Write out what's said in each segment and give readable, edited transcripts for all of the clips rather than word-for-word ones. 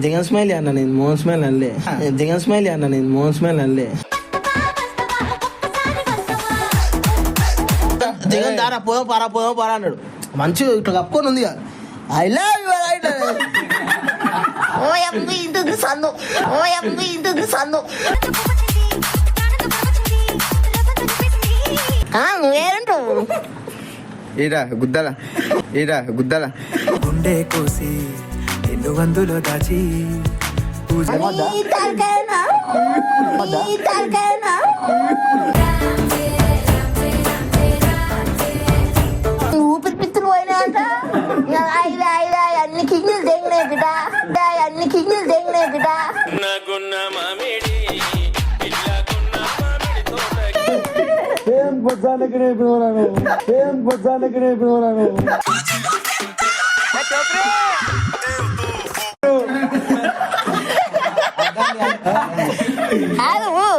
దిగన్ smile అన్న నేను Mohan smile అనలే. దిగన్ స్మైల్ అన్న నేను మోహన్ స్మైల్ అనలే. దిగన్ దారా పోదాం పారా అన్నాడు. మంచిగా ఇట్లా కప్పుకొని ఉంది. I love you right. ఇంత సందు నువ్వేంటావు ఈరా గుద్దల గుండె కోసి ఎన్ను వందులో దాచి ఊపిరితిత్తులు పోయినా అంట. అన్ని కిడ్నీలు తెగినాయి బిడ్డ.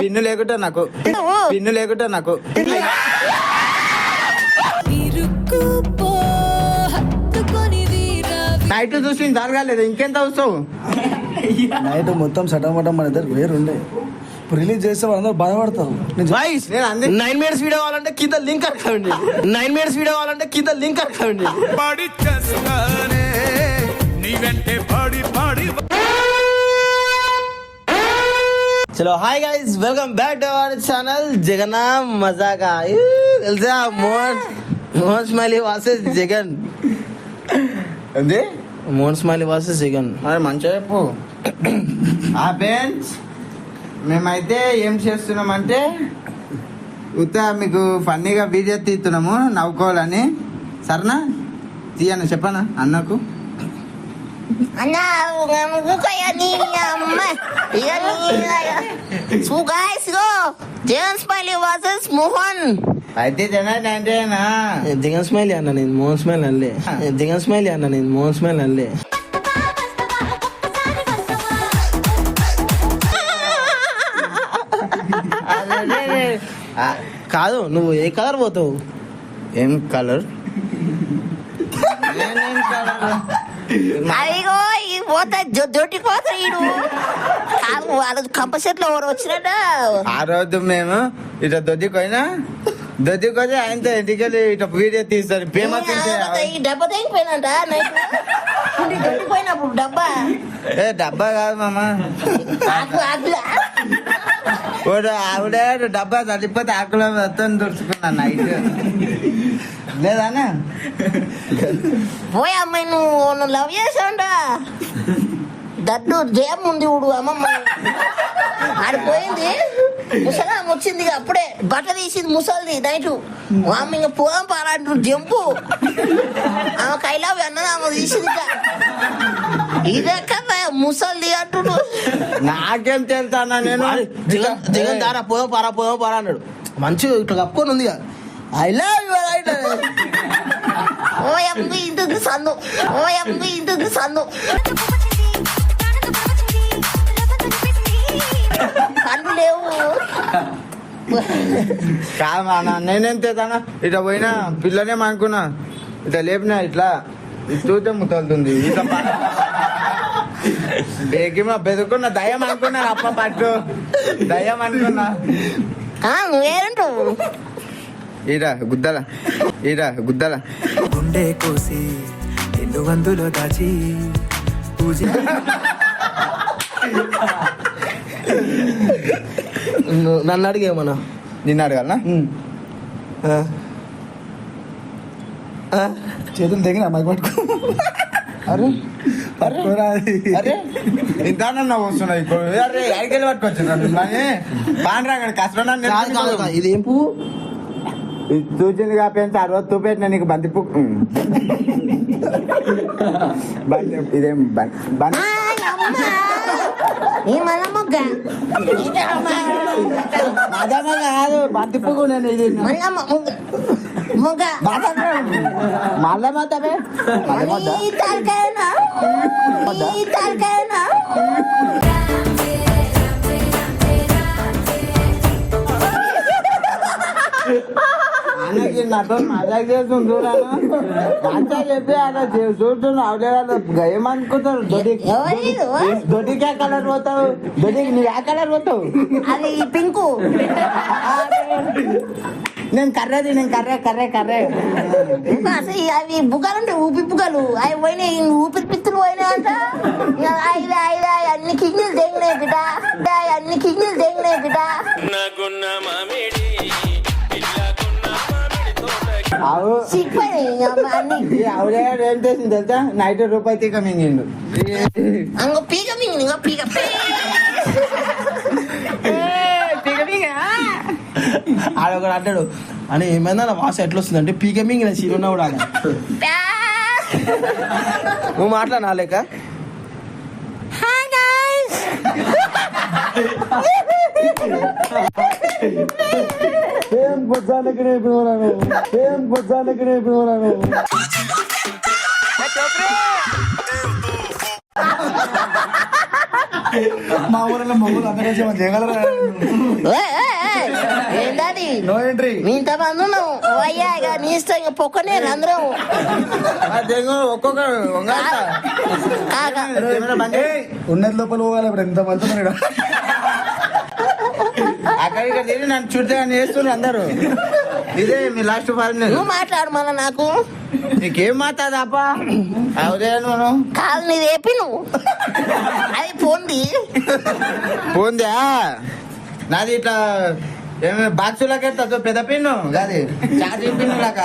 పిన్ను లేకుంటే నాకు నైట్ చూసి జరగాలేదు. ఇంకెంత వస్తావు? నైట్ మొత్తం సటమటం మన ఇద్దరు వేరుండే. ఇప్పుడు రిలీజ్ చేస్తే వాళ్ళందరూ బాధపడతారు. 9 minutes వీడియో కావాలంటే కింద లింక్ అడగండి. 9 minutes వీడియో కావాలంటే కింద లింక్ అడగండి. చలో hi guys, welcome back to our channel Jaganna Majaka. తెలుసా మోహన్ స్మైలీ వర్సెస్ జగన్. ఏంది మోహన్ స్మైలీ వర్సెస్ జగన్. మరి మంచిగా చెప్పు. ఫ్రెండ్స్, మేమైతే ఏం చేస్తున్నామంటే ఉత్తా మీకు ఫన్నీగా వీడియో తీస్తున్నాము, నవ్వుకోవాలని. సరేనా? తీయను చెప్పనా అన్నకు. Jagan smiley versus Mohan. అయితే జనంటేనా దిగన్ స్మైలీ అన్న నేను మోహన్ స్మైల్ అనలే. దిగన్ స్మైలీ అన్న నేను మోహన్ స్మైల్ అనలే. కాదు, నువ్వు ఏ కలర్ పోతావు? ఏం కలర్? అదిగో ఇది పోతా దొడ్డి పోతా ఈడు. కాదు, వాళ్ళ కంప చెట్లు ఎవరు వచ్చినట్ట. ఆ రోజు మేము ఇట్లా దొద్దికొచ్చి ఆయనతో ఇంటికెళ్ళి ఇట్లా వీడియో తీస్తారు. ఫేమస్ ఈ డబ్బా తెగిపోయినట నైట్ దొడ్డిపోయినప్పుడు డబ్బా. డబ్బా కాదు మామ, ఆవిడ డబ్బా చనిపోతే ఆకులో మొత్తం దుడుచుకున్నా నైట్. లేదానే పోయి అమ్మాయి నువ్వు లవ్ చేసావుంటా. దడ్డు జయం ఉంది ఊడు అమ్మమ్మ ఆడిపోయింది. ముసలాం వచ్చింది అప్పుడే బట్ట తీసింది ముసలిది నైటు. అమ్మ ఇంకా పోదాం పాలంటు జంపు. ఆమె కైలావి అన్నది, ఆమె తీసింది. ఇదే కదా ముసలిది అంటుడు. నాకేం తెలుసా? నేను జగన్ దారా పోదాం పారా అన్నాడు. మంచిగా ఇట్లా కప్పుకొని ఉంది. I love you right. ఇంత సందు కళ్ళు లేవు. కాదు, నేనేం తెతానా? ఇట్లా పోయినా పిల్లనే అనుకున్నా, ఇట్లా లేపినా ఇట్లా చూస్తే ముతలుతుంది. ఇట్లా బేగిమా బెదుకున్నా దయ్యం అనుకున్నా. అప్ప పట్టు దయ్యం అనుకున్నా. నువ్వేంటావు? ఈరా గుద్దల గుండె కోసి ఎన్ను వందులో దాచి నన్ను అడిగేమన్నా. నిన్ను అడగాలనా? చేతులు తెగిన మైక్ పట్టుకో. అరే ఇంతన్నా వస్తున్నాయి. అరే అడిగేది పట్టుకొచ్చు పాండ్రా కష్టం. ఇదేం పువ్వు? చూసింది కాకపోతే ఆ రోజు చూపెట్టిన నీకు బంతి పువ్వు. ఇదేం కాదు, బంతి పువ్వు. నేను ఇది మళ్ళా మాత్రమే నాతో మజాక్ చేస్తుంది చూడాను మంచిగా చెప్పి అలా చూస్తున్నా అవలే వాళ్ళు ఏమనుకుంటారు దొడ్డికి ఏ కలర్ పోతావు దొడ్డికి నువ్వు ఏ కలర్ పోతావు అది పింకు. నేను కర్రే ఇంకా అసలు అవి బుగ్గలు ఉంటాయి ఊపి బుగ్గలు అవి పోయినాయి ఊపిరితిత్తులు పోయినాయి అంట. అన్ని కిడ్నీలు తెగినాయి బిడ్డ అన్ని కిడ్నీలు తెగినాయి బిడ్డ. సిగ్గిపోయినాయి అన్ని. ఆవిడ ఏం చేసింది తెలుసా నైట్ రూపాయి తీక మింగిండు అంగ పీక మింగి ఇంకో పీక ఆడొకడు అంటాడు అని ఏమైందా నా వాస ఎట్లా వస్తుంది అంటే పీకే మింగిన సీరున్నా కూడా ఆయన. నువ్వు మాట్లాడినా లేక ఏం పొద్దానికి మా ఊరిలో మమ్మల్ని అందరూ చేయగలరా? ఏంటది నో ఎంట్రీ. మీ ఇంతమంది ఉన్నావు అయ్యా ఇక నీ ఇష్టం ఇక పొక్కనే అందరం ఒక్కొక్కరు ఉన్నది లోపల పోవాలి ఇప్పుడు ఎంత మంది అక్కడికి తిరిగి నన్ను చుట్టూ చేస్తున్నారు అందరూ. ఇదే మీ లాస్ట్ ఫార్మ్. నువ్వు మాట్లాడు మళ్ళా నాకు నీకేం మాట్లాడదాపా అవుదే నువ్వు కాదు నీ రేపి నువ్వు అది పోందా నాది ఇట్లా ఏమి బాక్సులకే పెద్ద పిన్ను అది చార్జింగ్ పిన్ను లాగా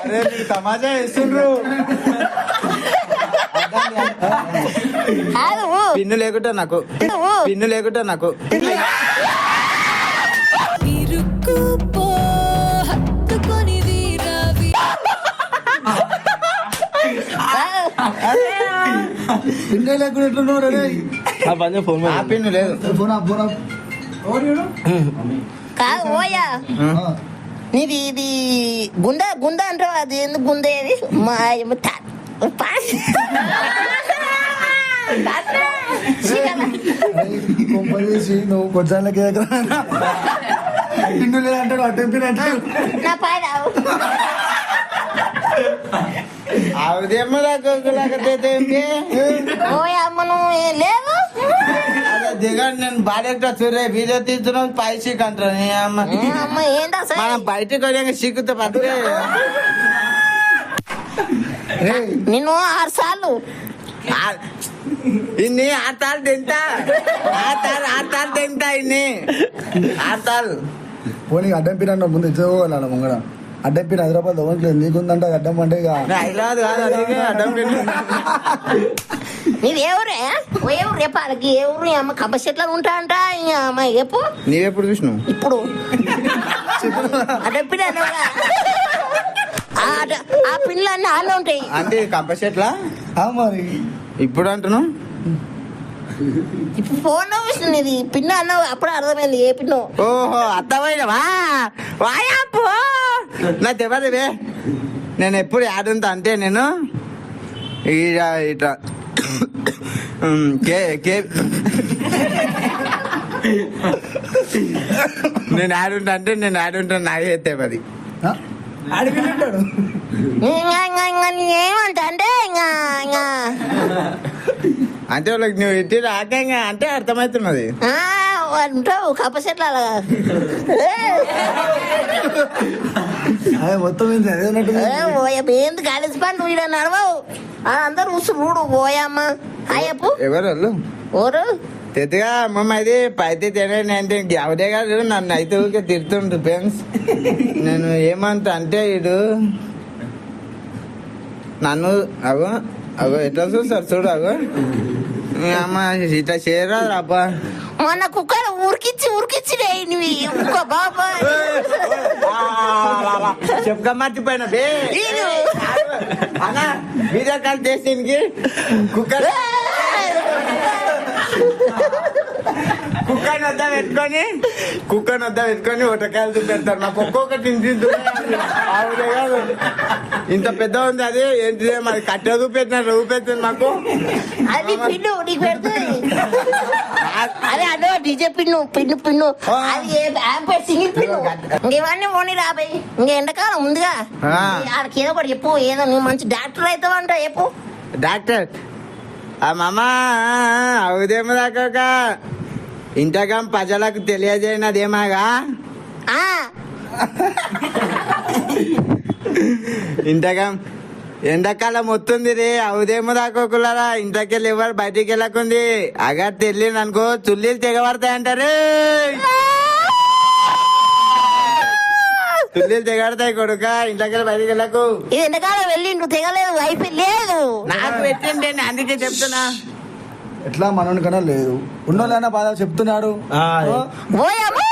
అరే నీకు తమాషా ఇస్తుండ్రు. పిన్ను లేకుంటే నాకు పిన్నే లేకుండా ఆ పిన్ను లేదు. కాదు ఓయా నీది ఇది గుండె అంటావు అది ఎందుకు గుండేది మా నువ్వు కొంచెంలకి పిన్ను లేదంటాడు అటెంపినంటాడు నా పాయ రావు ఆవిడేమో ఓయా అమ్మ నువ్వు లేవు దిగండి నేను బాడెక్టా చూరే వీడియో తీస్తున్నాం పై సిక్ అంటారు అమ్మ ఏంటా మనం బయటకు వచ్చాక సిక్కుతో పట్టుకే నిన్ను 6 సార్లు ఇన్ని 6 సార్లు తింటా 6 సార్లు తింటా ఇన్ని 6 సార్లు పోనీ అడ్డం పిన్న ముందు ఇచ్చుకోగలను ముంగడ అడ్డం పిన్ హైదరాబాద్ దవ్వట్లేదు నీకుందంట అడ్డం అంటే ఇక హైదరాబాద్ కాదు అందుకే అడ్డం పిన్. నీది ఎవరే ఎవరు రేపాలకి ఎవరు అమ్మ కబ్బ చెట్ల ఉంటా అంట అమ్మ చెప్పు నీవెప్పుడు చూసినావు ఇప్పుడు అడ్డం పిన్ ఆ పిన్లు అన్నీ ఆనే ఉంటాయి అంటే కంప చెట్లా మరి ఇప్పుడు అంటున్నావు ఇప్పుడు ఫోన్ లో చూసిన ఇది పిన్న అన్నావు అప్పుడు అర్థమైంది ఏ పిన్నో. ఓహో అర్థమైనవా వాయాపో నా తెవదే నేను ఎప్పుడు ఆడుంటా అంటే నేను ఇట్లా నేను ఆడుంటా నాగే ఎత్తే మరి ఆడిపిల్లుంటాడు ఏమంటా అంటే అంటే వాళ్ళకి నువ్వు ఎట్టి రాకంగా అంటే అర్థమవుతున్నది ఉంటావు కప్ప చెట్ల మొత్తం ఏంది కాలేజ్ పని నువ్వు ఇక్కడ నడవవు అందరు చూడు పోయమ్మ అయ్యప్పు ఎవరు వాళ్ళు ఓరు తెతిగా అమ్మమ్మ అయితే పైతే తినంటే అవదే కాదు నన్ను అయితే ఊరికే తిడుతుండ్రు ఫ్రెండ్స్. నేను ఏమంటా అంటే ఇడు నన్ను అగో ఎట్లా చూస్తారు చూడు అగో అమ్మ ఇట్లా చేయరాదు అబ్బా మొన్న కుక్కలు ఉరికిచ్చి బాబా చెప్పగా మర్చిపోయినా బే అన్న వీడియో కాల్ చేసి కుక్కర్ కుక్కర్ వద్ద పెట్టుకొని ఒకకాయలు చూపెడతారు నాకు ఒక్కొక్కటి ఆవిడే కాదు ఇంత పెద్ద ఉంది అది ఏంటిదే మరి కట్టె చూపెట్టినారు చూపెట్టింది మాకు అది పిల్లు నీకు పెడుతుంది అదే అదో డీజే పిన్ను పిన్ను పిన్ను అది సింగిల్ పిన్ను ఇంకేవన్నీ పోనీ రాబాయి ఇంక ఎండాకాలం ముందుగా ఆడికి ఏదో ఒకటి చెప్పు ఏదో నువ్వు మంచి డాక్టర్ అవుతావంట చెప్పు డాక్టర్ ఆ మామ అవుదేమో దాకా ఇంతకం ప్రజలకు తెలియజేయనదేమాగా ఆ ఇంతకం ఎండాకాలం వస్తుంది రే అవుదేమో దాకోకులారా ఇంతకెళ్ళి ఎవరు బయటికి వెళ్ళకుంది అగర్ తెలియదు అనుకో చుల్లీలు తెగబడతాయంటారు చుల్లీలు తెగబడతాయి కొడుక ఇంతకెళ్ళి బయటికి వెళ్ళకు ఇది ఎండాకాలం వెళ్ళి నువ్వు తెగలేదు అయిపోయి లేదు నాకు పెట్టండి అందుకే చెప్తున్నా ఎట్లా మనోని కన్నా లేదు ఉన్నోళ్ళైనా బాధ చెప్తున్నాడు ఓయమ్మా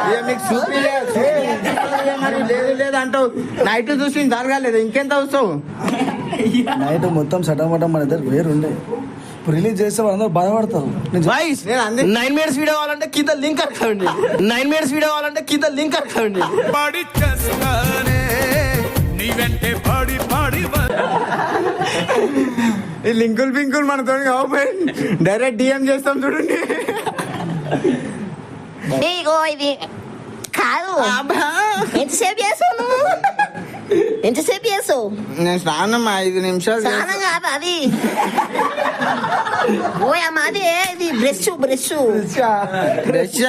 ఇక మీకు మరి లేదు లేదు అంటావు నైట్ చూసి జరగాలేదు ఇంకెంత వస్తావు నైట్ మొత్తం సటమటం మన ఇద్దరు వేరుండే ఇప్పుడు రిలీజ్ చేస్తే వాళ్ళందరూ బాధపడతారు నేను అందే 9 minutes వీడియో కావాలంటే కింద లింక్ అడగండి 9 minutes వీడియో కావాలంటే కింద లింక్ అడగండి పాడి చేస్తానే నీ వెంటే పాడి పాడి ఈ లింకులు పింకులు మనతో కావాలి డైరెక్ట్ డిఎం చేస్తాం చూడండి ఇగో ఇది కాదు ఎంతసేపు చేసావు నువ్వు ఎంతసేపు చేసావు నేను స్నానం 5 నిమిషాలు స్నానం కాదు అది ఓయమ్మ అదే ఇది బ్రష్ బ్రష్ బ్రష్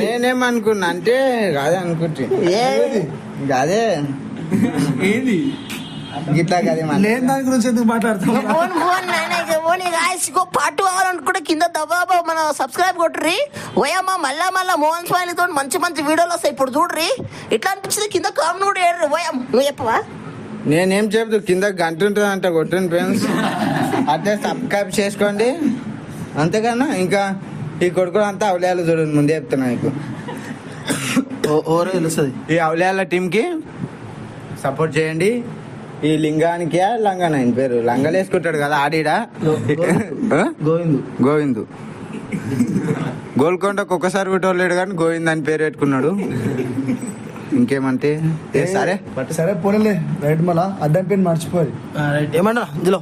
నేనేమనుకున్నా అంటే కాదే అనుకుంటే అదే ఏంది గిట్లా కదే లేని దాని గురించి ఎందుకు మాట్లాడుతున్నా పాటు కావాలనుకుంటే కింద దబాబా మన సబ్స్క్రైబ్ కొట్టుర్రి ఓయమ్మ మళ్ళా మోహన్ స్వామి తో మంచి మంచి వీడియోలు వస్తాయి ఇప్పుడు చూడ్రి ఇట్లా అనిపించింది కింద కామెంట్ కూడా ఏడ్రి ఓయమ్మ నువ్వు చెప్పవా నేనేం చెప్తూ కింద గంట ఉంటుంది అంట కొట్టండి ఫ్రెండ్స్ అట్లే సబ్స్క్రైబ్ చేసుకోండి అంతేగానా ఇంకా ఈ కొడుకులు అంతా అవలేయాలు చూడండి ముందే చెప్తున్నా నీకు ఓరే తెలుస్తుంది ఈ అవలేయాల టీంకి సపోర్ట్ చేయండి ఈ లింగానికి లంగా ఆయన పేరు లంగలు వేసుకుంటాడు కదా ఆడిడా గోవిందు గోల్కొండకు ఒక్కసారి కొట్టలేడు కానీ గోవింద్ అని పేరు పెట్టుకున్నాడు ఇంకేమంటే సరే సరే పోనీ రైట్ మళ్ళా అడ్డం పెయిన్ మర్చిపోయి ఏమన్నా ఇందులో